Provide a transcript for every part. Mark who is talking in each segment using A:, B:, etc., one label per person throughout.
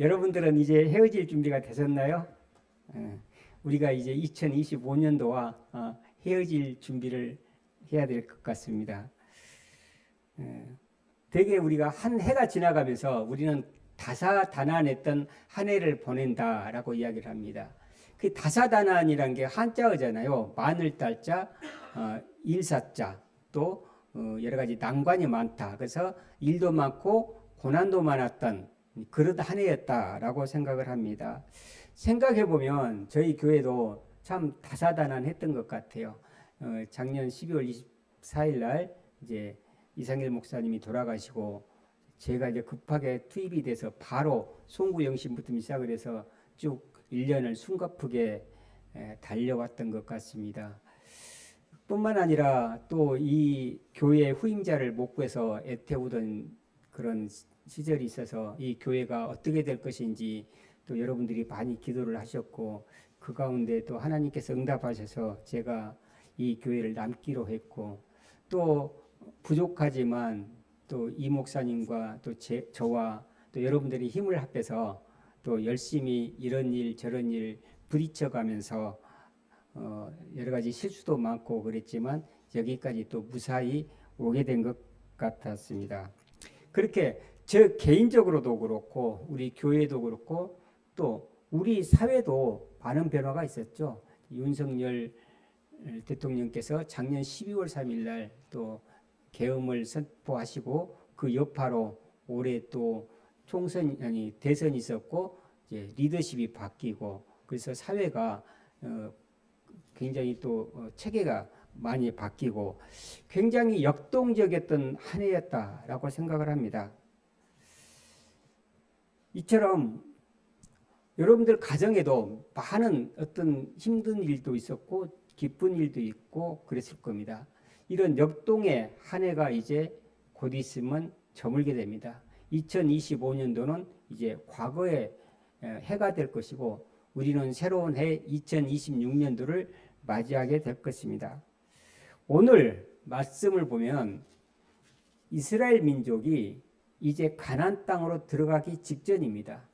A: 여러분들은 이제 헤어질 준비가 되셨나요? 우리가 이제 2025년도와 헤어질 준비를 해야 될 것 같습니다. 되게 우리가 한 해가 지나가면서 우리는 다사다난했던 한 해를 보낸다라고 이야기를 합니다. 그 다사다난이란 게 한자어잖아요. 마늘달자, 일사자, 또 여러 가지 난관이 많다. 그래서 일도 많고 고난도 많았던 그런 한 해였다라고 생각을 합니다. 생각해 보면 저희 교회도 참 다사다난했던 것 같아요. 작년 12월 24일 날 이제 이상일 목사님이 돌아가시고 제가 이제 급하게 투입이 돼서 바로 송구 영신부터 시작을 해서 쭉 1년을 숨가쁘게 달려왔던 것 같습니다. 뿐만 아니라 또 이 교회 후임자를 못 구해서 애태우던 그런 시절이 있어서 이 교회가 어떻게 될 것인지 또 여러분들이 많이 기도를 하셨고 그 가운데 또 하나님께서 응답하셔서 제가 이 교회를 남기로 했고 또 부족하지만 또 이 목사님과 또 저와 또 여러분들이 힘을 합해서 또 열심히 이런 일 저런 일 부딪혀가면서 여러 가지 실수도 많고 그랬지만 여기까지 또 무사히 오게 된 것 같았습니다. 그렇게 저 개인적으로도 그렇고 우리 교회도 그렇고 또 우리 사회도 많은 변화가 있었죠. 윤석열 대통령께서 작년 12월 3일 날 또 계엄을 선포하시고 그 여파로 올해 또 대선이 있었고 이제 리더십이 바뀌고 그래서 사회가 굉장히 또 체계가 많이 바뀌고 굉장히 역동적이었던 한 해였다라고 생각을 합니다. 이처럼 여러분들 가정에도 많은 어떤 힘든 일도 있었고 기쁜 일도 있고 그랬을 겁니다. 이런 역동의 한 해가 이제 곧 있으면 저물게 됩니다. 2025년도는 이제 과거의 해가 될 것이고 우리는 새로운 해 2026년도를 맞이하게 될 것입니다. 오늘 말씀을 보면 이스라엘 민족이 이제 가나안 땅으로 들어가기 직전입니다.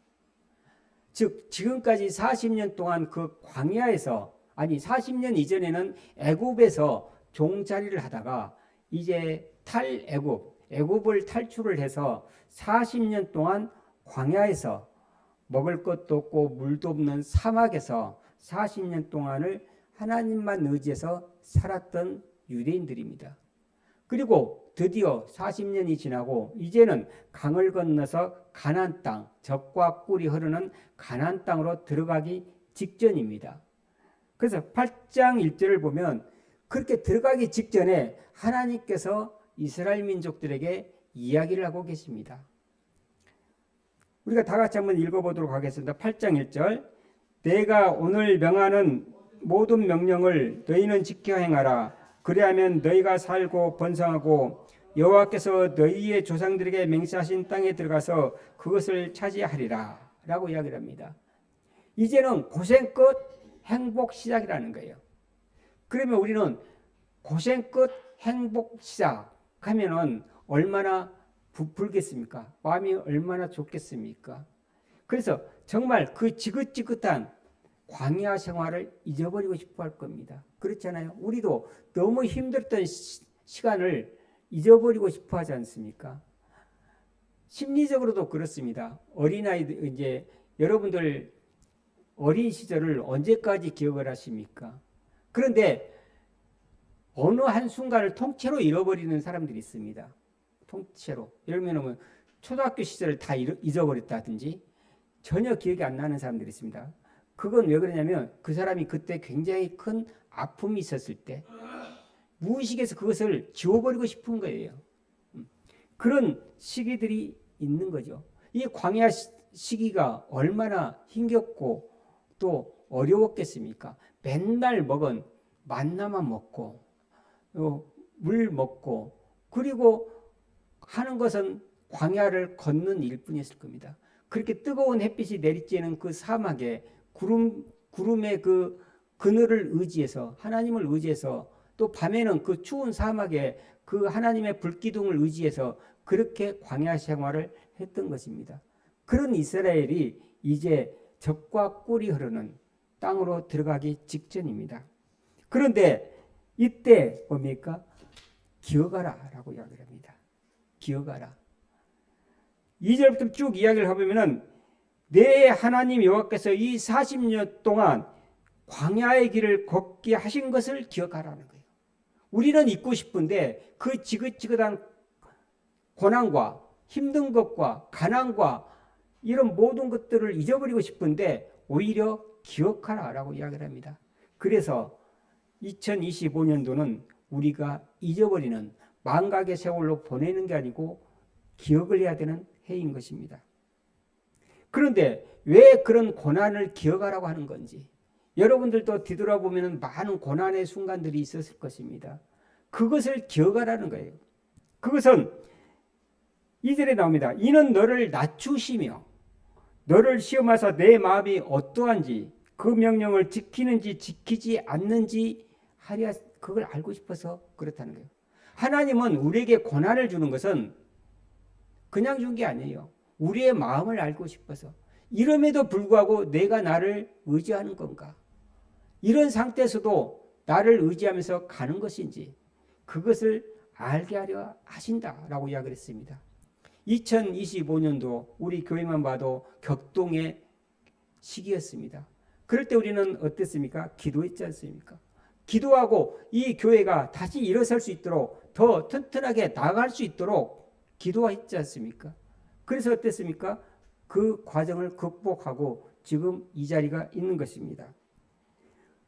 A: 즉 지금까지 40년 동안 그 광야에서 40년 이전에는 애굽에서 종자리를 하다가 이제 애굽을 탈출을 해서 40년 동안 광야에서 먹을 것도 없고 물도 없는 사막에서 40년 동안을 하나님만 의지해서 살았던 유대인들입니다. 그리고 드디어 40년이 지나고 이제는 강을 건너서 가나안 땅, 젖과 꿀이 흐르는 가나안 땅으로 들어가기 직전입니다. 그래서 8장 1절을 보면 그렇게 들어가기 직전에 하나님께서 이스라엘 민족들에게 이야기를 하고 계십니다. 우리가 다 같이 한번 읽어보도록 하겠습니다. 8장 1절 내가 오늘 명하는 모든 명령을 너희는 지켜 행하라. 그리하면 너희가 살고 번성하고 여호와께서 너희의 조상들에게 맹세하신 땅에 들어가서 그것을 차지하리라 라고 이야기를 합니다. 이제는 고생 끝 행복 시작이라는 거예요. 그러면 우리는 고생 끝 행복 시작하면은 얼마나 부풀겠습니까? 마음이 얼마나 좋겠습니까? 그래서 정말 그 지긋지긋한 광야 생활을 잊어버리고 싶어 할 겁니다. 그렇잖아요. 우리도 너무 힘들었던 시간을 잊어버리고 싶어 하지 않습니까? 심리적으로도 그렇습니다. 어린아이들, 이제 여러분들 어린 시절을 언제까지 기억을 하십니까? 그런데 어느 한순간을 통째로 잃어버리는 사람들이 있습니다. 통째로. 예를 들면 초등학교 시절을 다 잊어버렸다든지 전혀 기억이 안 나는 사람들이 있습니다. 그건 왜 그러냐면 그 사람이 그때 굉장히 큰 아픔이 있었을 때 무의식에서 그것을 지워버리고 싶은 거예요. 그런 시기들이 있는 거죠. 이 광야 시기가 얼마나 힘겹고 또 어려웠겠습니까? 맨날 먹은 만나만 먹고 물 먹고 그리고 하는 것은 광야를 걷는 일뿐이었을 겁니다. 그렇게 뜨거운 햇빛이 내리쬐는 그 사막에 구름의 그 그늘을 의지해서 하나님을 의지해서 또 밤에는 그 추운 사막에 그 하나님의 불기둥을 의지해서 그렇게 광야 생활을 했던 것입니다. 그런 이스라엘이 이제 젖과 꿀이 흐르는 땅으로 들어가기 직전입니다. 그런데 이때 뭡니까? 기억하라 라고 이야기를 합니다. 기억하라. 2절부터 쭉 이야기를 해보면 내 하나님 여호와께서 이 40년 동안 광야의 길을 걷게 하신 것을 기억하라는 거예요. 우리는 잊고 싶은데 그 지긋지긋한 고난과 힘든 것과 가난과 이런 모든 것들을 잊어버리고 싶은데 오히려 기억하라라고 이야기를 합니다. 그래서 2025년도는 우리가 잊어버리는 망각의 세월로 보내는 게 아니고 기억을 해야 되는 해인 것입니다. 그런데 왜 그런 고난을 기억하라고 하는 건지 여러분들도 뒤돌아보면 많은 고난의 순간들이 있었을 것입니다. 그것을 기억하라는 거예요. 그것은 2절에 나옵니다. 이는 너를 낮추시며 너를 시험하사 내 마음이 어떠한지 그 명령을 지키는지 지키지 않는지 하랴 그걸 알고 싶어서 그렇다는 거예요. 하나님은 우리에게 고난을 주는 것은 그냥 준 게 아니에요. 우리의 마음을 알고 싶어서. 이름에도 불구하고 내가 나를 의지하는 건가? 이런 상태에서도 나를 의지하면서 가는 것인지 그것을 알게 하려 하신다라고 이야기를 했습니다. 2025년도 우리 교회만 봐도 격동의 시기였습니다. 그럴 때 우리는 어땠습니까? 기도했지 않습니까? 기도하고 이 교회가 다시 일어설 수 있도록 더 튼튼하게 나아갈 수 있도록 기도했지 않습니까? 그래서 어땠습니까? 그 과정을 극복하고 지금 이 자리가 있는 것입니다.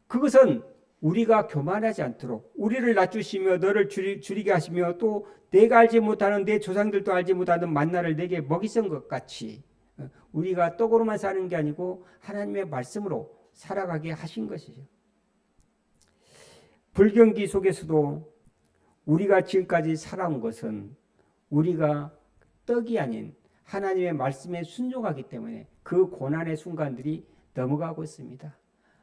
A: 그것은 우리가 교만하지 않도록 우리를 낮추시며 너를 줄이게 하시며 또 내가 알지 못하는 내 조상들도 알지 못하는 만나를 내게 먹이선 것 같이 우리가 떡으로만 사는 게 아니고 하나님의 말씀으로 살아가게 하신 것이죠. 불경기 속에서도 우리가 지금까지 살아온 것은 우리가 떡이 아닌 하나님의 말씀에 순종하기 때문에 그 고난의 순간들이 넘어가고 있습니다.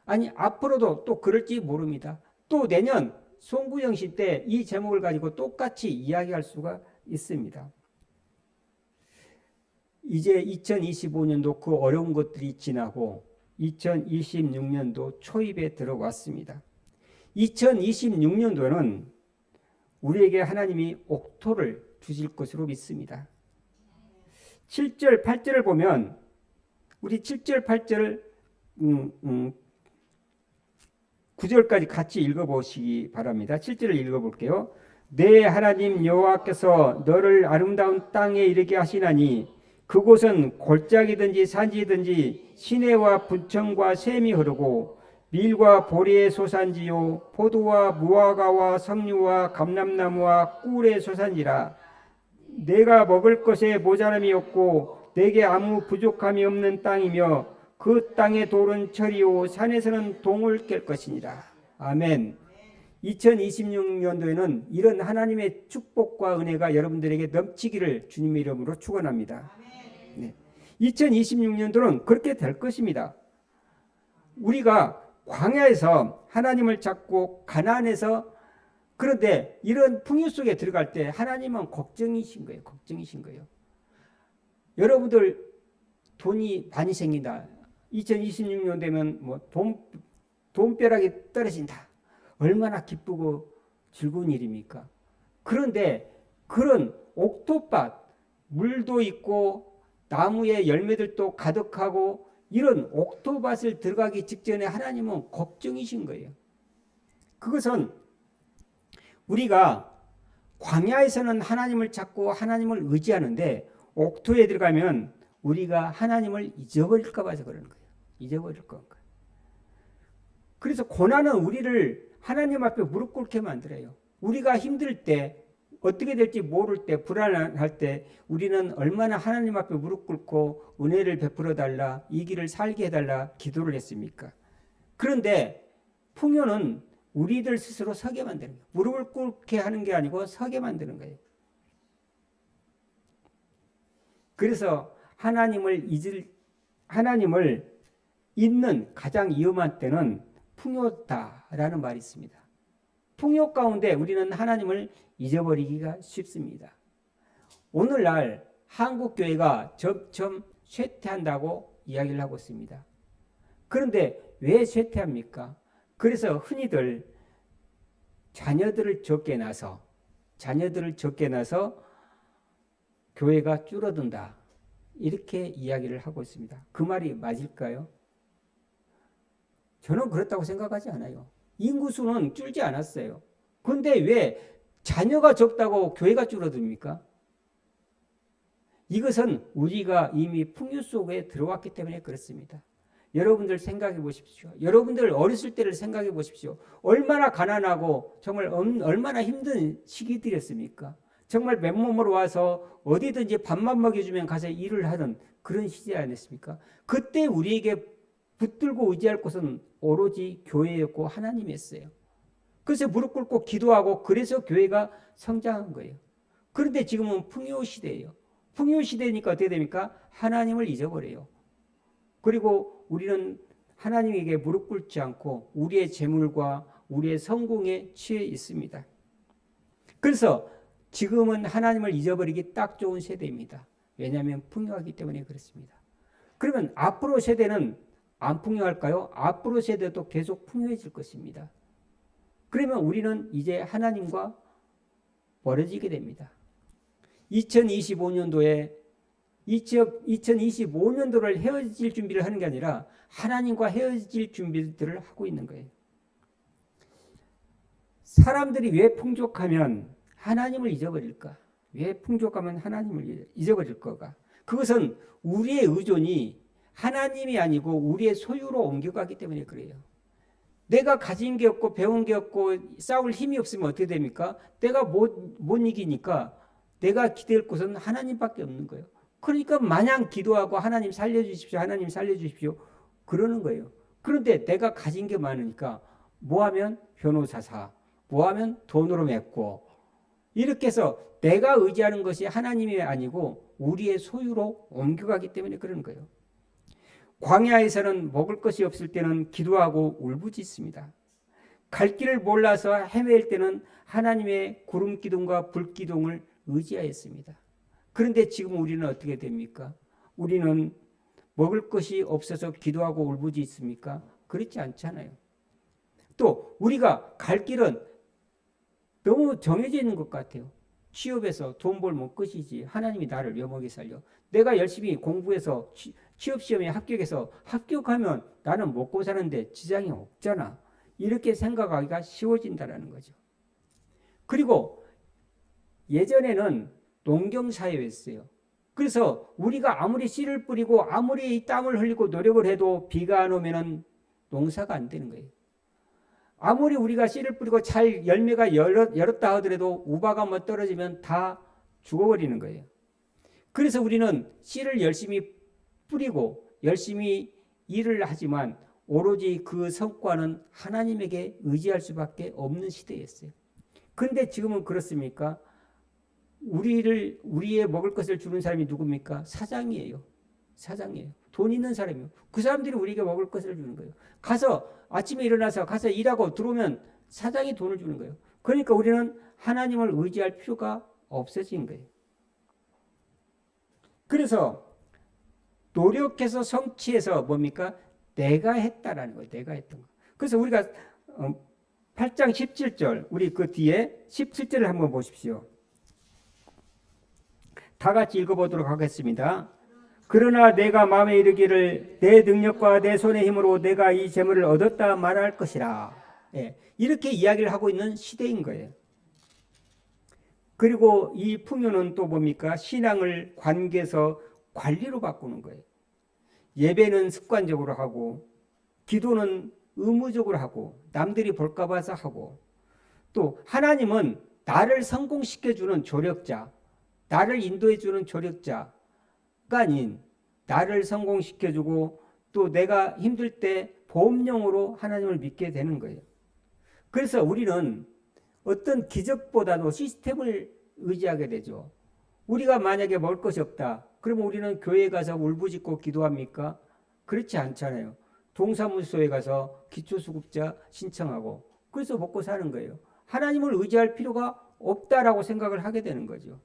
A: 아니 앞으로도 또 그럴지 모릅니다. 또 내년 송구영신 때 이 제목을 가지고 똑같이 이야기할 수가 있습니다. 이제 2025년도 그 어려운 것들이 지나고 2026년도 초입에 들어왔습니다. 2026년도는 우리에게 하나님이 옥토를 주실 것으로 믿습니다. 7절, 8절을 보면 우리 7절, 8절을 9절까지 같이 읽어보시기 바랍니다. 7절을 읽어볼게요. 내 하나님 여호와께서 너를 아름다운 땅에 이르게 하시나니 그곳은 골짜기든지 산지든지 시내와 분청과 샘이 흐르고 밀과 보리의 소산지요 포도와 무화과와 석류와 감람나무와 꿀의 소산지라. 내가 먹을 것에 모자람이 없고 내게 아무 부족함이 없는 땅이며 그 땅의 돌은 철이요 산에서는 동을 깰 것이니라. 아멘. 2026년도에는 이런 하나님의 축복과 은혜가 여러분들에게 넘치기를 주님의 이름으로 축원합니다. 네. 2026년도는 그렇게 될 것입니다. 우리가 광야에서 하나님을 찾고 가나안에서 그런데 이런 풍요 속에 들어갈 때 하나님은 걱정이신 거예요. 걱정이신 거예요. 여러분들 돈이 많이 생긴다. 2026년 되면 뭐 돈벼락이 떨어진다. 얼마나 기쁘고 즐거운 일입니까? 그런데 그런 옥토밭, 물도 있고 나무의 열매들도 가득하고 이런 옥토밭을 들어가기 직전에 하나님은 걱정이신 거예요. 그것은 우리가 광야에서는 하나님을 찾고 하나님을 의지하는데 옥토에 들어가면 우리가 하나님을 잊어버릴까 봐서 그러는 거예요. 잊어버릴 건가. 그래서 고난은 우리를 하나님 앞에 무릎 꿇게 만들어요. 우리가 힘들 때 어떻게 될지 모를 때 불안할 때 우리는 얼마나 하나님 앞에 무릎 꿇고 은혜를 베풀어 달라 이 길을 살게 해달라 기도를 했습니까? 그런데 풍요는 우리들 스스로 서게 만드는 거예요. 무릎을 꿇게 하는 게 아니고 서게 만드는 거예요. 그래서 하나님을 잊는 가장 위험한 때는 풍요다라는 말이 있습니다. 풍요 가운데 우리는 하나님을 잊어버리기가 쉽습니다. 오늘날 한국 교회가 점점 쇠퇴한다고 이야기를 하고 있습니다. 그런데 왜 쇠퇴합니까? 그래서 흔히들 자녀들을 적게 낳아서 교회가 줄어든다. 이렇게 이야기를 하고 있습니다. 그 말이 맞을까요? 저는 그렇다고 생각하지 않아요. 인구수는 줄지 않았어요. 그런데 왜 자녀가 적다고 교회가 줄어듭니까? 이것은 우리가 이미 풍요 속에 들어왔기 때문에 그렇습니다. 여러분들 생각해 보십시오. 여러분들 어렸을 때를 생각해 보십시오. 얼마나 가난하고 정말 얼마나 힘든 시기들이었습니까? 정말 맨몸으로 와서 어디든지 밥만 먹여주면 가서 일을 하던 그런 시대 아니었습니까? 그때 우리에게 붙들고 의지할 곳은 오로지 교회였고 하나님이었어요. 그래서 무릎 꿇고 기도하고 그래서 교회가 성장한 거예요. 그런데 지금은 풍요 시대예요. 풍요 시대니까 어떻게 됩니까? 하나님을 잊어버려요. 그리고 우리는 하나님에게 무릎 꿇지 않고 우리의 재물과 우리의 성공에 취해 있습니다. 그래서 지금은 하나님을 잊어버리기 딱 좋은 세대입니다. 왜냐하면 풍요하기 때문에 그렇습니다. 그러면 앞으로 세대는 안 풍요할까요? 앞으로 세대도 계속 풍요해질 것입니다. 그러면 우리는 이제 하나님과 멀어지게 됩니다. 2025년도를 헤어질 준비를 하는 게 아니라 하나님과 헤어질 준비들을 하고 있는 거예요. 사람들이 왜 풍족하면 하나님을 잊어버릴까? 왜 풍족하면 하나님을 잊어버릴 거가? 그것은 우리의 의존이 하나님이 아니고 우리의 소유로 옮겨가기 때문에 그래요. 내가 가진 게 없고 배운 게 없고 싸울 힘이 없으면 어떻게 됩니까? 내가 못 이기니까 내가 기댈 곳은 하나님밖에 없는 거예요. 그러니까 마냥 기도하고 하나님 살려주십시오. 하나님 살려주십시오. 그러는 거예요. 그런데 내가 가진 게 많으니까 뭐하면 변호사 사, 뭐하면 돈으로 맺고 이렇게 해서 내가 의지하는 것이 하나님이 아니고 우리의 소유로 옮겨가기 때문에 그러는 거예요. 광야에서는 먹을 것이 없을 때는 기도하고 울부짖습니다. 갈 길을 몰라서 헤맬 때는 하나님의 구름 기둥과 불 기둥을 의지하였습니다. 그런데 지금 우리는 어떻게 됩니까? 우리는 먹을 것이 없어서 기도하고 울부짖습니까? 그렇지 않잖아요. 또 우리가 갈 길은 너무 정해져 있는 것 같아요. 취업해서 돈 벌면 끝이지. 하나님이 나를 묘목에 살려. 내가 열심히 공부해서 취업시험에 합격해서 합격하면 나는 먹고 사는데 지장이 없잖아. 이렇게 생각하기가 쉬워진다는 거죠. 그리고 예전에는 농경사회였어요. 그래서 우리가 아무리 씨를 뿌리고 아무리 땀을 흘리고 노력을 해도 비가 안 오면 농사가 안 되는 거예요. 아무리 우리가 씨를 뿌리고 잘 열매가 열었다 하더라도 우박가 한번 떨어지면 다 죽어버리는 거예요. 그래서 우리는 씨를 열심히 뿌리고 열심히 일을 하지만 오로지 그 성과는 하나님에게 의지할 수밖에 없는 시대였어요. 그런데 지금은 그렇습니까? 우리의 먹을 것을 주는 사람이 누굽니까? 사장이에요. 돈 있는 사람이에요. 그 사람들이 우리에게 먹을 것을 주는 거예요. 가서 아침에 일어나서 가서 일하고 들어오면 사장이 돈을 주는 거예요. 그러니까 우리는 하나님을 의지할 필요가 없어진 거예요. 그래서 노력해서 성취해서 뭡니까? 내가 했다라는 거예요. 내가 했던 거. 그래서 우리가 8장 17절 우리 그 뒤에 17절을 한번 보십시오. 다 같이 읽어보도록 하겠습니다. 그러나 내가 마음에 이르기를 내 능력과 내 손의 힘으로 내가 이 재물을 얻었다 말할 것이라. 예, 이렇게 이야기를 하고 있는 시대인 거예요. 그리고 이 풍요는 또 뭡니까? 신앙을 관계에서 관리로 바꾸는 거예요. 예배는 습관적으로 하고 기도는 의무적으로 하고 남들이 볼까 봐서 하고 또 하나님은 나를 성공시켜주는 조력자, 나를 인도해주는 조력자가 아닌 나를 성공시켜주고 또 내가 힘들 때 보험용으로 하나님을 믿게 되는 거예요. 그래서 우리는 어떤 기적보다도 시스템을 의지하게 되죠. 우리가 만약에 먹을 것이 없다. 그러면 우리는 교회에 가서 울부짖고 기도합니까? 그렇지 않잖아요. 동사무소에 가서 기초수급자 신청하고 그래서 먹고 사는 거예요. 하나님을 의지할 필요가 없다라고 생각을 하게 되는 거죠.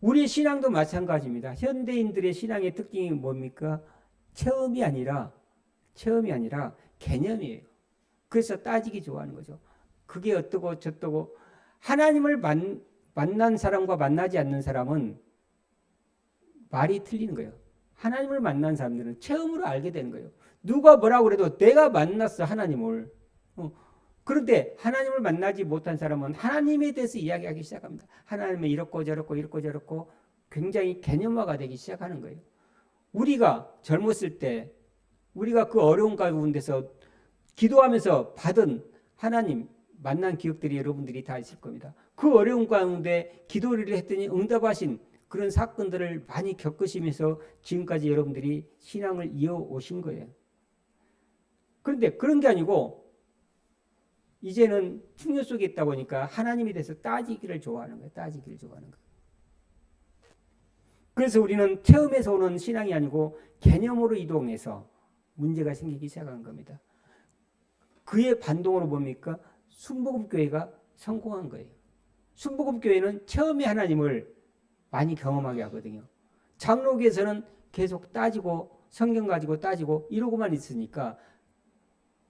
A: 우리의 신앙도 마찬가지입니다. 현대인들의 신앙의 특징이 뭡니까? 체험이 아니라 개념이에요. 그래서 따지기 좋아하는 거죠. 그게 어떠고 저떠고. 하나님을 만난 사람과 만나지 않는 사람은 말이 틀리는 거예요. 하나님을 만난 사람들은 체험으로 알게 되는 거예요. 누가 뭐라고 그래도 내가 만났어, 하나님을. 그런데 하나님을 만나지 못한 사람은 하나님에 대해서 이야기하기 시작합니다. 하나님은 이렇고 저렇고 굉장히 개념화가 되기 시작하는 거예요. 우리가 젊었을 때 우리가 그 어려운 가운데서 기도하면서 받은 하나님 만난 기억들이 여러분들이 다 있을 겁니다. 그 어려운 가운데 기도를 했더니 응답하신 그런 사건들을 많이 겪으시면서 지금까지 여러분들이 신앙을 이어오신 거예요. 그런데 그런 게 아니고 이제는 풍요 속에 있다 보니까 하나님에 대해서 따지기를 좋아하는 거예요. 그래서 우리는 체험에서 오는 신앙이 아니고 개념으로 이동해서 문제가 생기기 시작한 겁니다. 그의 반동으로 뭡니까? 순복음교회가 성공한 거예요. 순복음교회는 체험의 하나님을 많이 경험하게 하거든요. 장로교에서는 계속 따지고 성경 가지고 따지고 이러고만 있으니까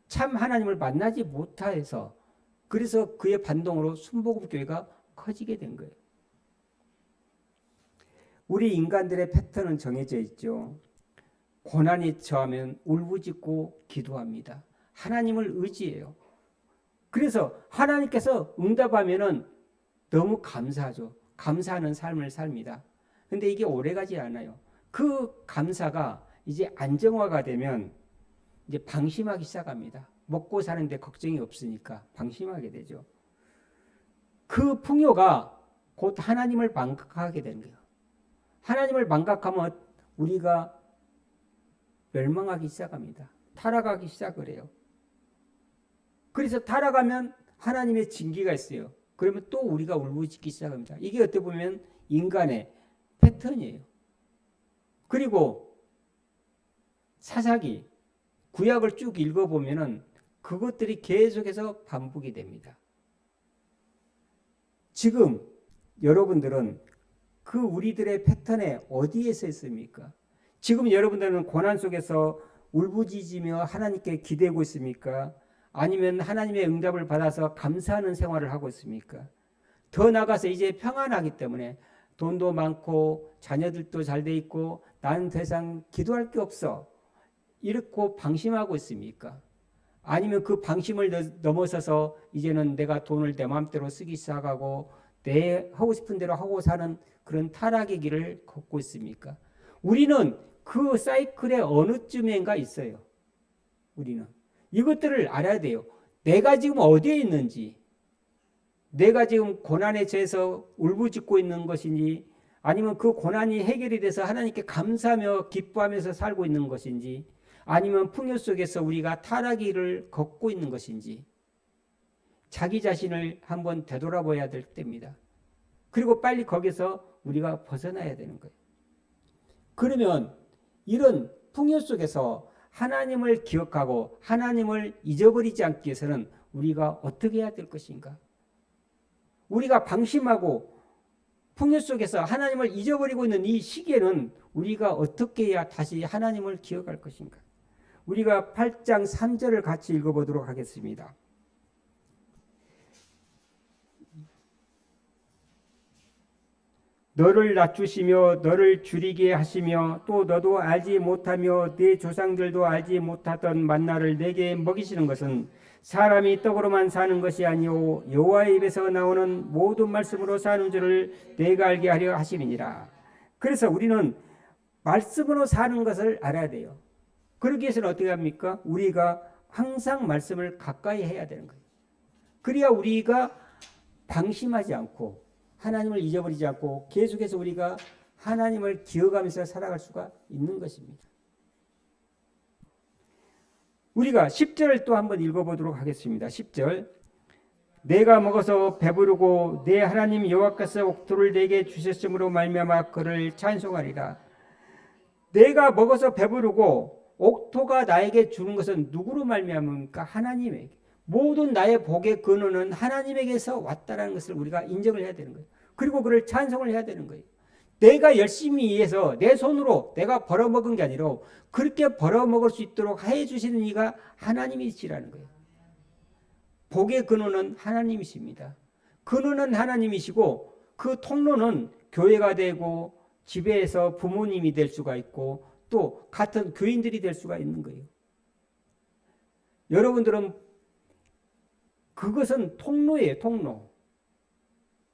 A: 참 하나님을 만나지 못해서 그래서 그의 반동으로 순복음교회가 커지게 된 거예요. 우리 인간들의 패턴은 정해져 있죠. 고난이 처하면 울부짖고 기도합니다. 하나님을 의지해요. 그래서 하나님께서 응답하면은 너무 감사하죠. 감사하는 삶을 삽니다. 근데 이게 오래가지 않아요. 그 감사가 이제 안정화가 되면 이제 방심하기 시작합니다. 먹고 사는데 걱정이 없으니까 방심하게 되죠. 그 풍요가 곧 하나님을 망각하게 되는 거예요. 하나님을 망각하면 우리가 멸망하기 시작합니다. 타락하기 시작을 해요. 그래서 타락하면 하나님의 징계가 있어요. 그러면 또 우리가 울부짖기 시작합니다. 이게 어떻게 보면 인간의 패턴이에요. 그리고 사사기, 구약을 쭉 읽어보면은 그것들이 계속해서 반복이 됩니다. 지금 여러분들은 그 우리들의 패턴에 어디에 서 있습니까? 지금 여러분들은 고난 속에서 울부짖으며 하나님께 기대고 있습니까? 아니면 하나님의 응답을 받아서 감사하는 생활을 하고 있습니까? 더 나아가서 이제 평안하기 때문에 돈도 많고 자녀들도 잘 돼 있고 나는 더 이상 기도할 게 없어. 이렇게 방심하고 있습니까? 아니면 그 방심을 넘어서서 이제는 내가 돈을 내 마음대로 쓰기 시작하고 내 하고 싶은 대로 하고 사는 그런 타락의 길을 걷고 있습니까? 우리는 그 사이클의 어느 쯤인가 있어요. 우리는 이것들을 알아야 돼요. 내가 지금 어디에 있는지, 내가 지금 고난에 처해서 울부짖고 있는 것인지, 아니면 그 고난이 해결이 돼서 하나님께 감사하며 기뻐하면서 살고 있는 것인지, 아니면 풍요 속에서 우리가 타락의 길을 걷고 있는 것인지 자기 자신을 한번 되돌아봐야 될 때입니다. 그리고 빨리 거기서 우리가 벗어나야 되는 거예요. 그러면 이런 풍요 속에서 하나님을 기억하고 하나님을 잊어버리지 않기 위해서는 우리가 어떻게 해야 될 것인가? 우리가 방심하고 풍요 속에서 하나님을 잊어버리고 있는 이 시기에는 우리가 어떻게 해야 다시 하나님을 기억할 것인가? 우리가 8장 3절을 같이 읽어보도록 하겠습니다. 너를 낮추시며 너를 줄이게 하시며 또 너도 알지 못하며 네 조상들도 알지 못하던 만나를 내게 먹이시는 것은 사람이 떡으로만 사는 것이 아니오 여호와의 입에서 나오는 모든 말씀으로 사는 줄을 내가 알게 하려 하심이니라. 그래서 우리는 말씀으로 사는 것을 알아야 돼요. 그러기 위해서는 어떻게 합니까? 우리가 항상 말씀을 가까이 해야 되는 거예요. 그래야 우리가 방심하지 않고 하나님을 잊어버리지 않고 계속해서 우리가 하나님을 기억하면서 살아갈 수가 있는 것입니다. 우리가 10절을 또 한번 읽어보도록 하겠습니다. 10절 내가 먹어서 배부르고 내 하나님 여호와께서 옥토를 내게 주셨으므로 말미암아 그를 찬송하리라. 내가 먹어서 배부르고 옥토가 나에게 주는 것은 누구로 말미암습니까? 하나님에게. 모든 나의 복의 근원은 하나님에게서 왔다라는 것을 우리가 인정을 해야 되는 거예요. 그리고 그를 찬송을 해야 되는 거예요. 내가 열심히 해서 내 손으로 내가 벌어먹은 게 아니라 그렇게 벌어먹을 수 있도록 해주시는 이가 하나님이시라는 거예요. 복의 근원은 하나님이십니다. 근원은 하나님이시고 그 통로는 교회가 되고 집에서 부모님이 될 수가 있고 또 같은 교인들이 될 수가 있는 거예요. 여러분들은 그것은 통로예요, 통로.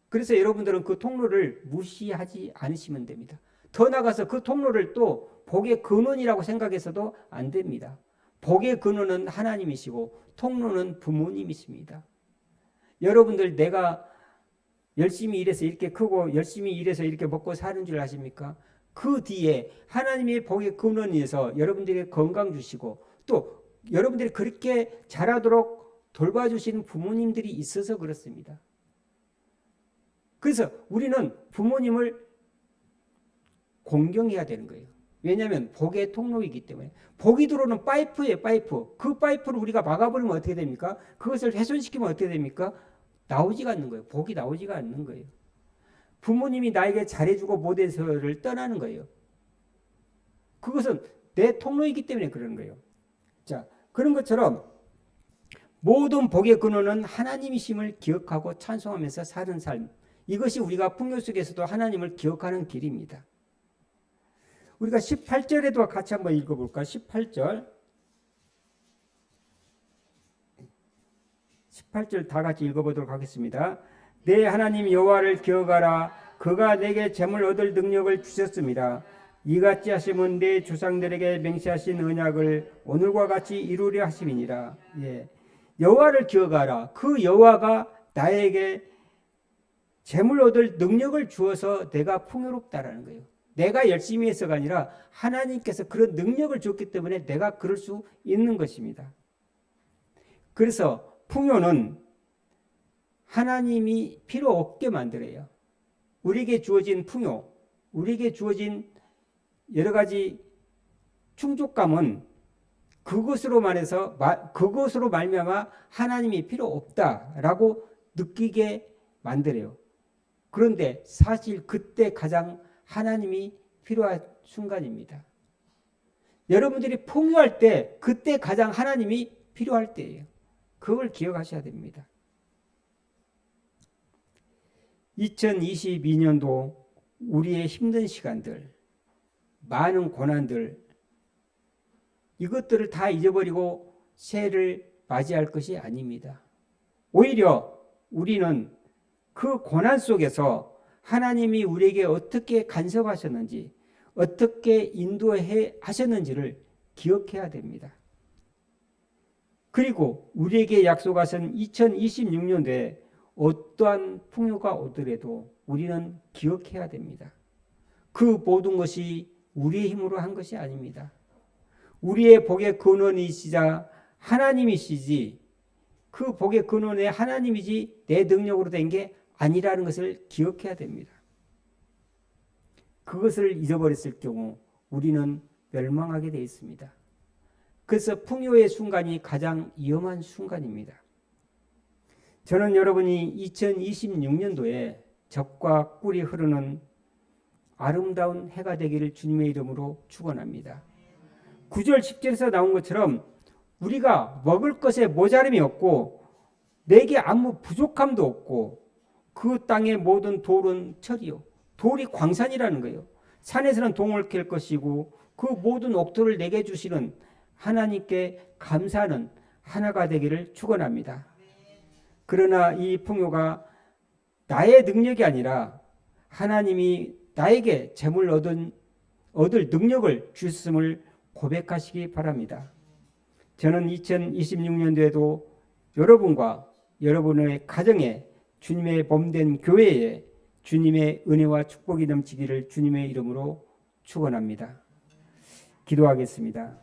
A: 그래서 여러분들은 그 통로를 무시하지 않으시면 됩니다. 더 나아가서 그 통로를 또 복의 근원이라고 생각해서도 안 됩니다. 복의 근원은 하나님이시고 통로는 부모님이십니다. 여러분들 내가 열심히 일해서 이렇게 크고 열심히 일해서 이렇게 먹고 사는 줄 아십니까? 그 뒤에 하나님의 복의 근원에서 여러분들에게 건강 주시고 또 여러분들이 그렇게 자라도록 돌봐주시는 부모님들이 있어서 그렇습니다. 그래서 우리는 부모님을 공경해야 되는 거예요. 왜냐하면 복의 통로이기 때문에. 복이 들어오는 파이프예요, 파이프. 그 파이프를 우리가 막아버리면 어떻게 됩니까? 그것을 훼손시키면 어떻게 됩니까? 나오지가 않는 거예요. 복이 나오지가 않는 거예요. 부모님이 나에게 잘해주고 못해서를 떠나는 거예요. 그것은 내 통로이기 때문에 그러는 거예요. 자, 그런 것처럼 모든 복의 근원은 하나님이심을 기억하고 찬송하면서 사는 삶. 이것이 우리가 풍요 속에서도 하나님을 기억하는 길입니다. 우리가 18절에도 같이 한번 읽어볼까? 18절 다 같이 읽어보도록 하겠습니다. 내 하나님 여호와를 기억하라. 그가 내게 재물 얻을 능력을 주셨습니다. 이같이 하심은 내 조상들에게 맹세하신 언약을 오늘과 같이 이루려 하심이니라. 예. 여호와를 기억하라. 그 여호와가 나에게 재물 얻을 능력을 주어서 내가 풍요롭다라는 거예요. 내가 열심히 해서가 아니라 하나님께서 그런 능력을 줬기 때문에 내가 그럴 수 있는 것입니다. 그래서 풍요는 하나님이 필요 없게 만들어요. 우리에게 주어진 풍요, 우리에게 주어진 여러 가지 충족감은 그것으로 말미암아 하나님이 필요 없다라고 느끼게 만들어요. 그런데 사실 그때 가장 하나님이 필요한 순간입니다. 여러분들이 풍요할 때 그때 가장 하나님이 필요할 때예요. 그걸 기억하셔야 됩니다. 2022년도 우리의 힘든 시간들, 많은 고난들, 이것들을 다 잊어버리고 새해를 맞이할 것이 아닙니다. 오히려 우리는 그 고난 속에서 하나님이 우리에게 어떻게 간섭하셨는지, 어떻게 인도해 하셨는지를 기억해야 됩니다. 그리고 우리에게 약속하신 2026년도에 어떠한 풍요가 오더라도 우리는 기억해야 됩니다. 그 모든 것이 우리의 힘으로 한 것이 아닙니다. 우리의 복의 근원이시자 하나님이시지, 그 복의 근원에 하나님이지 내 능력으로 된 게 아니라는 것을 기억해야 됩니다. 그것을 잊어버렸을 경우 우리는 멸망하게 되어 있습니다. 그래서 풍요의 순간이 가장 위험한 순간입니다. 저는 여러분이 2026년도에 젖과 꿀이 흐르는 아름다운 해가 되기를 주님의 이름으로 축원합니다. 9절 10절에서 나온 것처럼 우리가 먹을 것에 모자람이 없고 내게 아무 부족함도 없고 그 땅의 모든 돌은 철이요. 돌이 광산이라는 거예요. 산에서는 동을 캘 것이고 그 모든 옥토를 내게 주시는 하나님께 감사하는 하나가 되기를 축원합니다. 그러나 이 풍요가 나의 능력이 아니라 하나님이 나에게 재물 얻을 능력을 주셨음을 고백하시기 바랍니다. 저는 2026년도에도 여러분과 여러분의 가정에 주님의 몸된 교회에 주님의 은혜와 축복이 넘치기를 주님의 이름으로 축원합니다. 기도하겠습니다.